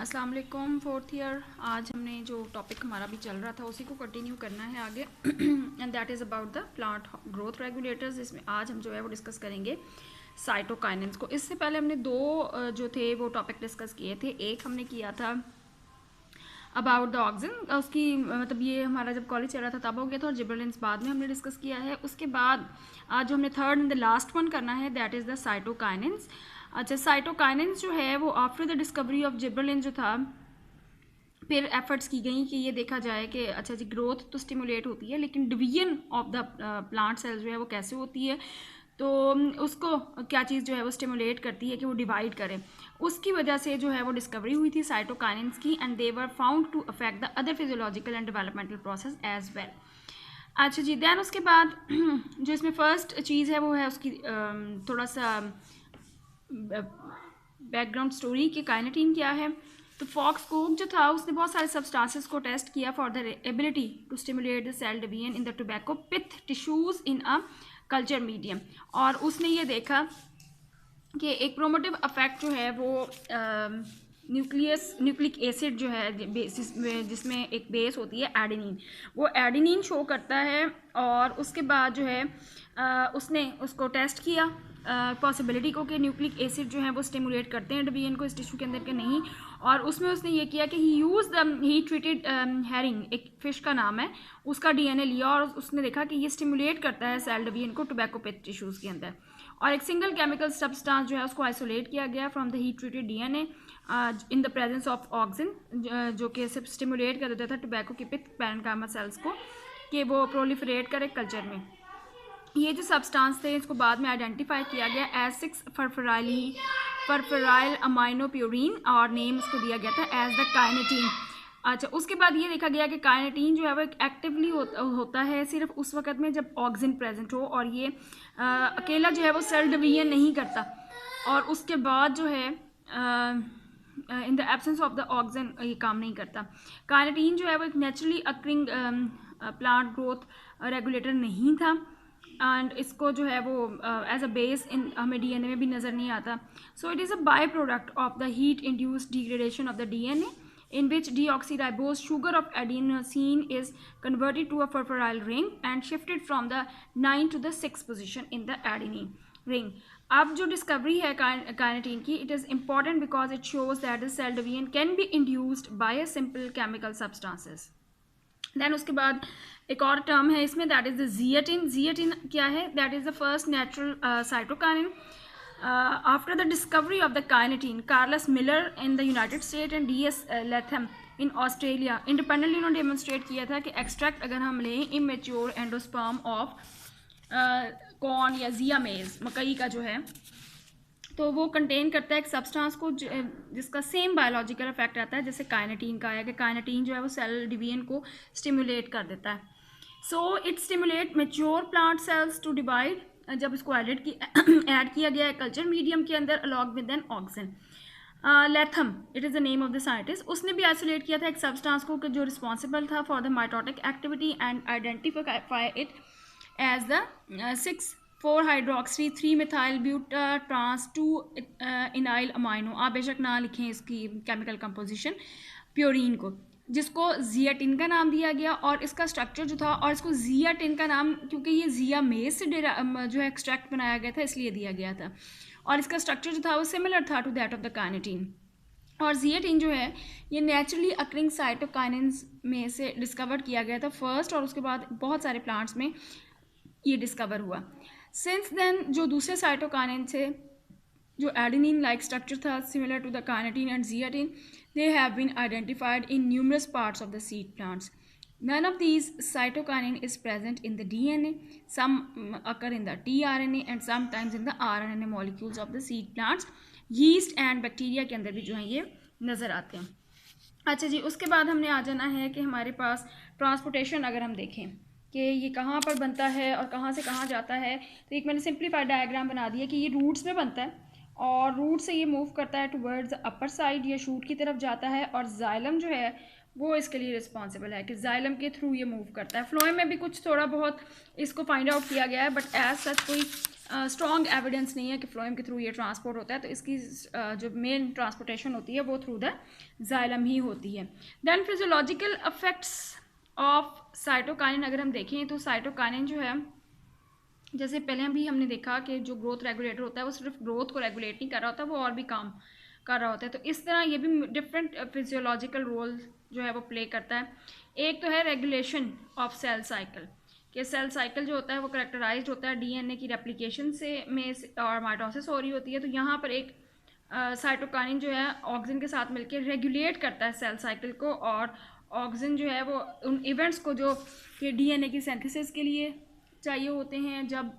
अस्सलाम वालेकुम। Fourth year आज हमने जो टॉपिक हमारा भी चल रहा था उसी को कंटिन्यू करना है आगे and that is about the plant growth regulators. इसमें आज हम जो है वो डिस्कस करेंगे साइटोकाइनेंस को। इससे पहले हमने दो जो थे वो टॉपिक डिस्कस किए थे। एक हमने किया था अबाउट द ऑक्सिन, उसकी मतलब ये हमारा जब कॉलेज चल रहा था तब हो गया था, और जिबरेलिन्स बाद में हमने डिस्कस किया है। उसके बाद आज जो हमने third and the last one करना है दैट इज़ द साइटोकाइनेंस। अच्छा, साइटोकाइनेंस जो है वो after the discovery of gibberellin जो था, फिर एफर्ट्स की गई कि ये देखा जाए कि अच्छा जी ग्रोथ तो स्टिमुलेट होती है लेकिन division of the plant cells जो है वो कैसे होती है, तो उसको क्या चीज़ जो है वो स्टिमुलेट करती है कि वो डिवाइड करे। उसकी वजह से जो है वो डिस्कवरी हुई थी साइटोकाइनेंस की, and they were found to affect the other physiological and developmental process as well. अच्छा जी, दैन उसके बाद जो इसमें फर्स्ट चीज़ है वो है उसकी थोड़ा सा बैकग्राउंड स्टोरी कि काइनेटीन क्या है। तो फॉक्स कोक जो था उसने बहुत सारे सब्सटेंसेस को टेस्ट किया for the ability to stimulate the cell division in the tobacco pith tissues in a culture medium, और उसने ये देखा कि एक प्रोमोटिव अफेक्ट जो है वो न्यूक्लिक एसिड जो है जिसमें एक बेस होती है एडेनिन, वो एडेनिन शो करता है। और उसके बाद जो है उसने उसको टेस्ट किया पॉसिबिलिटी को कि न्यूक्लिक एसिड जो है वो स्टिमुलेट करते हैं डिवीजन को इस टिश्यू के अंदर के नहीं। और उसमें उसने ये किया कि he use the heat treated herring, एक फिश का नाम है, उसका डीएनए लिया और उसने देखा कि ये स्टिमुलेट करता है सेल डिवीजन को टोबैको पिथ टिश्यूज़ के अंदर। और एक सिंगल केमिकल सब्सटेंस जो है उसको आइसोलेट किया गया from the heat treated DNA in the presence of auxin, जो कि स्टिमुलेट कर देता था टोबैको की पिथ पैरेन्काइमा सेल्स को कि वो प्रोलिफरेट करे कल्चर में। ये जो सब्सटेंस थे इसको बाद में आइडेंटिफाई किया गया एज 6-फरफराइल अमाइनोप्यूरिन, और नेम उसको दिया गया था एज द काइनेटीन। अच्छा, उसके बाद ये देखा गया कि काइनेटीन जो है वो एक्टिवली होता है सिर्फ उस वक्त में जब ऑक्सिन प्रेजेंट हो, और ये अकेला जो है वो सेल डिवीजन नहीं करता। और उसके बाद जो है in the absence of the auxin ये काम नहीं करता। काइनेटीन जो है वो एक naturally occurring plant growth regulator नहीं था, एंड इसको जो है वो एज अ बेस इन हमें डीएनए में भी नज़र नहीं आता। So it is a by product of the heat induced degradation of the DNA in which deoxyribose sugar of adenosine is converted to a furfuryl ring and shifted from the 9 to the 6 position in the adenine ring. अब जो discovery है काइनेटीन की, it is important because it shows that the cell division can be induced by a simple chemical substances. Then उसके बाद एक और term है इसमें that is the zeatin. Zeatin क्या है? That is the first natural cytokinin after the discovery of the carnitine. Carlos Miller in the United States and D.S. Latham in Australia independently उन्होंने demonstrate किया था कि extract अगर हम लें immature endosperm of corn या जिया मेज, मकई का जो है, तो वो कंटेन करता है एक सब्सटेंस को जिसका सेम बायोलॉजिकल इफेक्ट आता है जैसे काइनेटीन का है, कि काइनेटीन जो है वो सेल डिवीजन को स्टिमुलेट कर देता है। So it stimulate mature plant cells to divide. जब इसको ऐड किया गया है कल्चर मीडियम के अंदर along with an auxin. Letham, it is the name of the scientist, उसने भी आइसोलेट किया था एक सब्सटेंस को जो रिस्पॉन्सिबल था for the mitotic activity and identify it as the 6,4-हाइड्रोक्सी 3-मिथाइल-ब्यूटा-ट्रांस-2-इनाइल अमाइनो। आप बेशक ना लिखें इसकी केमिकल कंपोजिशन, प्योरीन को, जिसको जियाटिन का नाम दिया गया। और इसका स्ट्रक्चर जो था, और इसको जियाटिन का नाम क्योंकि ये जिया मेज से जो है एक्सट्रैक्ट बनाया गया था इसलिए दिया गया था, और इसका स्ट्रक्चर जो था वो सिमिलर था टू दैट ऑफ द काइनेटीन। और जियाटिन जो है ये नेचुरली अक्रिंग साइटोकाइनेंस में से डिस्कवर किया गया था फर्स्ट, और उसके बाद बहुत सारे प्लांट्स में ये डिस्कवर हुआ। सिंस देन जो दूसरे साइटोकाइनेंस थे जो एडेनिन लाइक स्ट्रक्चर था similar to the kinetin and zeatin, they have been identified in numerous parts of the seed plants. None of these cytokinin is present in the DNA. Some occur in the tRNA and sometimes in the RNA molecules of the seed plants. Yeast and bacteria के अंदर भी जो हैं ये नज़र आते हैं। अच्छा जी, उसके बाद हमने आ जाना है कि हमारे पास ट्रांसपोर्टेशन अगर हम देखें कि ये कहाँ पर बनता है और कहाँ से कहाँ जाता है, तो एक मैंने सिंप्लीफाइड डायग्राम बना दिया कि ये रूट्स में बनता है और रूट से ये मूव करता है टुवर्ड्स अपर साइड या शूट की तरफ जाता है, और जाइलम जो है वो इसके लिए रिस्पॉन्सिबल है कि जाइलम के थ्रू ये मूव करता है। फ्लोएम में भी कुछ थोड़ा बहुत इसको फाइंड आउट किया गया है, बट एज सच कोई स्ट्रॉन्ग एविडेंस नहीं है कि फ्लोएम के थ्रू ये ट्रांसपोर्ट होता है। तो इसकी जो मेन ट्रांसपोर्टेशन होती है वो थ्रू द जाइलम ही होती है। Then physiological effects of cytokinin अगर हम देखें तो साइटोकाइनिन जो है, जैसे पहले भी हमने देखा कि जो ग्रोथ रेगुलेटर होता है वो सिर्फ ग्रोथ को रेगुलेट नहीं कर रहा होता, वो और भी काम कर रहा होता है। तो इस तरह ये भी डिफरेंट फिजियोलॉजिकल रोल जो है वो प्ले करता है। एक तो है रेगुलेशन ऑफ सेल साइकिल, कि सेल साइकिल जो होता है वो करेक्टराइज्ड होता है डीएनए की रेप्लिकेशन से और माइटोसिस हो रही होती है। तो यहाँ पर एक साइटोकाइनिन जो है ऑक्सिन के साथ मिलकर रेगुलेट करता है सेल साइकिल को, और ऑक्सिन जो है वो उन इवेंट्स को जो कि डीएनए की सिंथेसिस के लिए चाहिए होते हैं, जब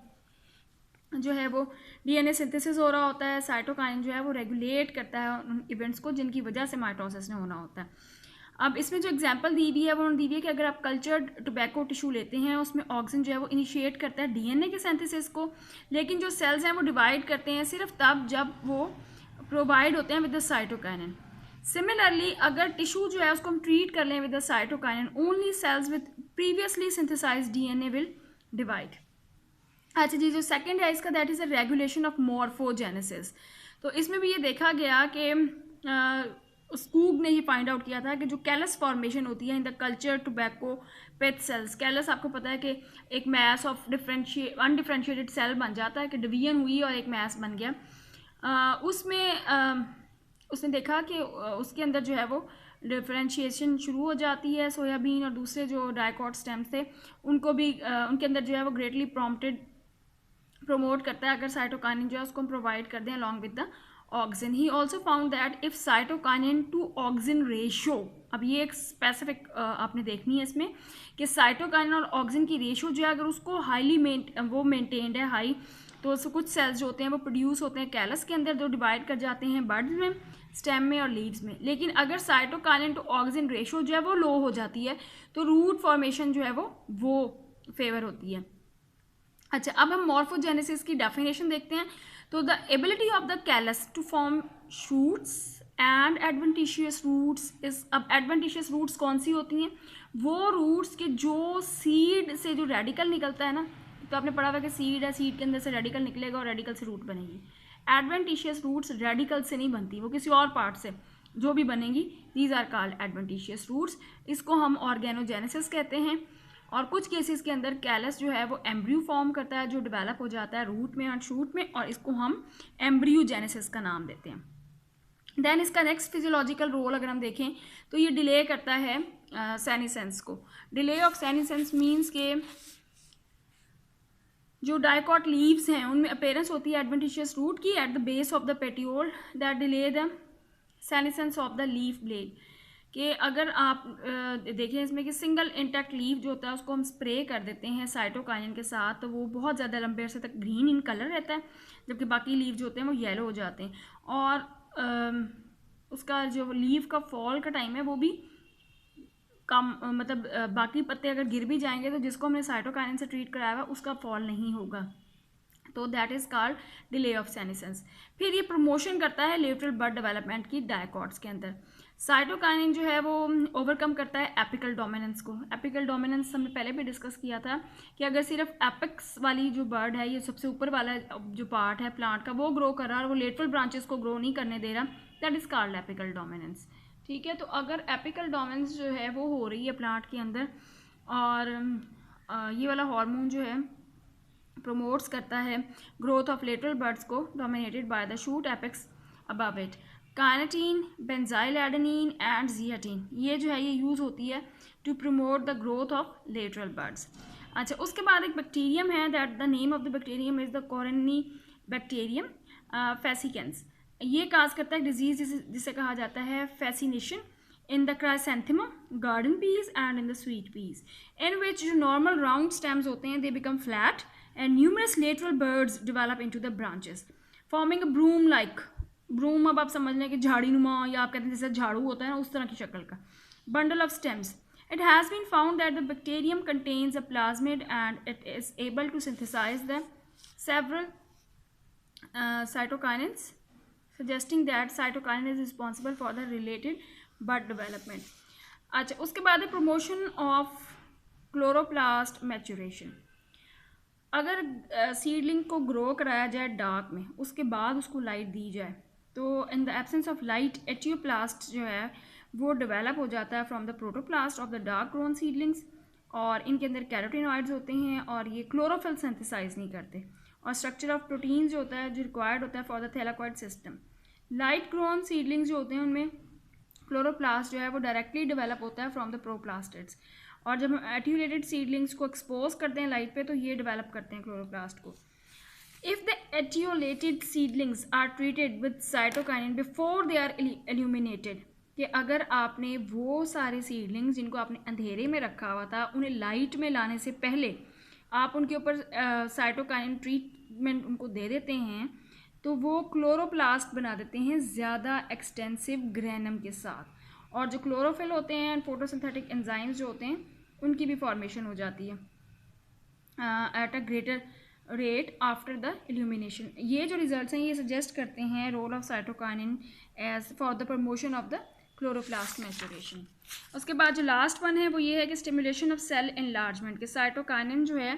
जो है वो डीएनए सिंथेसिस हो रहा होता है, साइटोकाइनिन जो है वो रेगुलेट करता है उन इवेंट्स को जिनकी वजह से माइटोसिस ने होना होता है। अब इसमें जो एग्जांपल दी हुई है वो दी हुई है कि अगर आप कल्चर्ड टोबैको टिश्यू लेते हैं उसमें ऑक्सिन जो है वो इनिशिएट करता है डीएनए के सिंथेसिस को, लेकिन जो सेल्स हैं वो डिवाइड करते हैं सिर्फ तब जब वो प्रोवाइड होते हैं विद द साइटोकाइनिन। सिमिलरली अगर टिश्यू जो है उसको हम ट्रीट कर लें with the cytokinin, only cells with previously synthesized DNA will divide. अच्छा जी, जो सेकंड है इसका that is a regulation of morphogenesis. तो इसमें भी ये देखा गया कि स्कूग ने ये फाइंड आउट किया था कि जो कैलस फॉर्मेशन होती है in the culture tobacco pith cells, callus आपको पता है कि एक मैस ऑफ अनडिफ्रेंशिएटेड सेल बन जाता है कि डिवीजन हुई और एक मैस बन गया। उसने देखा कि उसके अंदर जो है वो डिफ्रेंशिएशन शुरू हो जाती है। सोयाबीन और दूसरे जो डाइकॉट स्टेम्स थे उनको भी उनके अंदर जो है वो ग्रेटली प्रमोट करता है अगर साइटोकाइनिन जो है उसको हम प्रोवाइड कर दें along with the auxin. He also found that if cytokinin to auxin ratio, अब ये एक स्पेसिफिक आपने देखनी है इसमें कि साइटोकाइनिन और ऑक्सिन की रेशियो जो है अगर उसको हाईली वो मेंटेन्ड है हाई, तो उससे कुछ सेल्स जो होते हैं वो प्रोड्यूस होते हैं कैलस के अंदर, जो डिवाइड कर जाते हैं बड्स में, स्टेम में और लीव्स में। लेकिन अगर साइटोकाइनिन टू ऑक्सिन रेशियो जो है वो लो हो जाती है तो रूट फॉर्मेशन जो है वो फेवर होती है। अच्छा, अब हम मॉर्फोजेनेसिस की डेफिनेशन देखते हैं। तो the ability of the callus to form shoots and adventitious roots is, अब एडवेंटिशियस रूट्स कौन सी होती हैं? वो रूट्स के जो सीड से जो रेडिकल निकलता है ना, तो आपने पढ़ा हुआ कि सीड है, सीड के अंदर से रेडिकल निकलेगा और रेडिकल से रूट बनेगी। एडवेंटिशियस रूट्स रेडिकल से नहीं बनती, वो किसी और पार्ट से जो भी बनेगी, these are called adventitious roots. इसको हम ऑर्गेनोजेनेसिस कहते हैं। और कुछ केसेस के अंदर कैलस जो है वो एम्ब्रियो फॉर्म करता है जो डेवलप हो जाता है रूट में और शूट में, और इसको हम एम्ब्रियोजेनेसिस का नाम देते हैं। देन इसका नेक्स्ट फिजियोलॉजिकल रोल अगर हम देखें तो ये डिले करता है सेनिसेंस को। डिले ऑफ सेनिसेंस मीन्स के जो डाइकॉट लीव्स हैं उनमें अपेयरेंस होती है एडवेंटिशियस रूट की at the base of the petiole that delay the senescence of the leaf blade. कि अगर आप देखें इसमें कि सिंगल इंटैक्ट लीफ जो होता है उसको हम स्प्रे कर देते हैं साइटोकाइनिन के साथ, तो वो बहुत ज़्यादा लंबे अरसे तक ग्रीन इन कलर रहता है, जबकि बाकी लीफ जो होते हैं वो येलो हो जाते हैं। और उसका जो लीफ का फॉल का टाइम है वो भी कम, मतलब बाकी पत्ते अगर गिर भी जाएंगे तो जिसको हमने साइटोकाइनिन से ट्रीट कराया हुआ उसका फॉल नहीं होगा, तो that is called delay of senescence. फिर ये प्रमोशन करता है लेटरल बड डेवलपमेंट की डाइकॉट्स के अंदर। साइटोकाइनिन जो है वो ओवरकम करता है एपिकल डोमिनेंस को। एपिकल डोमिनेंस हमने पहले भी डिस्कस किया था कि अगर सिर्फ एपिक्स वाली जो बर्ड है, ये सबसे ऊपर वाला जो पार्ट है प्लांट का, वो ग्रो कर रहा है और वो लेटरल ब्रांचेस को ग्रो नहीं करने दे रहा, that is called apical dominance. ठीक है, तो अगर एपिकल डोमिनेंस जो है वो हो रही है प्लांट के अंदर और ये वाला हार्मोन जो है प्रमोट्स करता है ग्रोथ ऑफ लेटरल बर्ड्स को dominated by the shoot apex above it. Kinetin, benzyl adenine and zeatin, ये जो है ये यूज़ होती है to promote the growth of lateral buds. अच्छा, उसके बाद एक बैक्टीरियम है that the name of the bacterium is the coryne bacterium fascians. ये काज करता है डिजीज़ जिसे कहा जाता है fasciation in the chrysanthemum, garden peas and in the sweet peas, in which जो normal round stems होते हैं they become flat and numerous lateral buds develop into the branches forming a broom like, broom अब आप समझ लें कि झाड़ी नुमा, या आप कहते हैं जैसे झाड़ू होता है ना उस तरह की शक्ल का bundle of stems. It has been found that the bacterium contains a plasmid and it is able to synthesize the several cytokinins, suggesting that cytokinin is responsible for the related but development. अच्छा, उसके बाद है promotion of chloroplast maturation. अगर seedling को grow कराया जाए dark में, उसके बाद उसको लाइट दी जाए, तो in the absence of light etioplast जो है वो डेवलप हो जाता है from the protoplast of the dark grown seedlings, और इनके अंदर कैरोटीनॉइड्स होते हैं और ये क्लोरोफिल सिंथेसाइज नहीं करते, और स्ट्रक्चर ऑफ प्रोटीन जो होता है जो रिक्वायर्ड होता है for the thylakoid system. Light grown seedlings जो होते हैं उनमें क्लोरोप्लास्ट जो है वो डायरेक्टली डेवलप होता है फ्रॉम द प्रोप्लास्टिड्स, और जब हम एट्यूलेटेड सीडलिंग्स को एक्सपोज करते हैं लाइट पे तो ये डेवलप करते हैं क्लोरोप्लास्ट को। If the etiolated seedlings are treated with cytokinin before they are illuminated, कि अगर आपने वो सारे सीडलिंग्स जिनको आपने अंधेरे में रखा हुआ था उन्हें लाइट में लाने से पहले आप उनके ऊपर साइटोकाइनिन ट्रीटमेंट उनको दे देते हैं, तो वो क्लोरोप्लास्ट बना देते हैं ज़्यादा एक्सटेंसिव ग्रेनम के साथ, और जो क्लोरोफिल होते हैं फोटोसिंथेटिक एंजाइम्स जो होते हैं उनकी भी फॉर्मेशन हो जाती है at a greater rate after the illumination. ये जो रिजल्ट्स हैं ये सजेस्ट करते हैं role of cytokinin as for the promotion of the chloroplast maturation. उसके बाद जो लास्ट वन है वो ये है कि स्टिमुलेशन ऑफ सेल एनलार्जमेंट, के साइटोकाइनिन जो है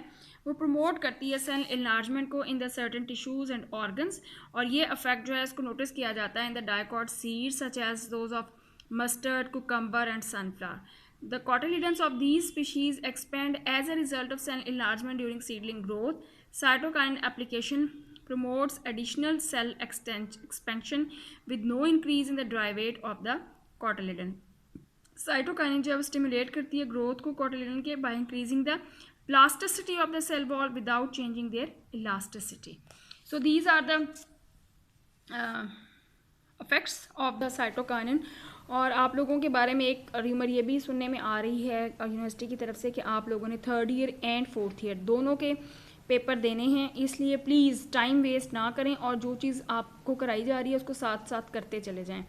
वो प्रमोट करती है सेल एनलार्जमेंट को in the certain tissues and organs, और ये इफेक्ट जो है इसको नोटिस किया जाता है in the dicot seeds such as those of mustard, cucumber and sunflower. The cotyledons of these species expand as a result of cell enlargement during seedling growth. Cytokinin application promotes additional cell expansion with no increase in the dry weight of the cotyledon. Cytokinin जो है stimulate करती है growth को cotyledon के by increasing the plasticity of the cell wall without changing their elasticity. So these are the effects of the cytokinin. और आप लोगों के बारे में एक र्यूमर ये भी सुनने में आ रही है यूनिवर्सिटी की तरफ से कि आप लोगों ने 3rd year and 4th year दोनों के पेपर देने हैं, इसलिए प्लीज़ टाइम वेस्ट ना करें और जो चीज़ आपको कराई जा रही है उसको साथ साथ करते चले जाएं।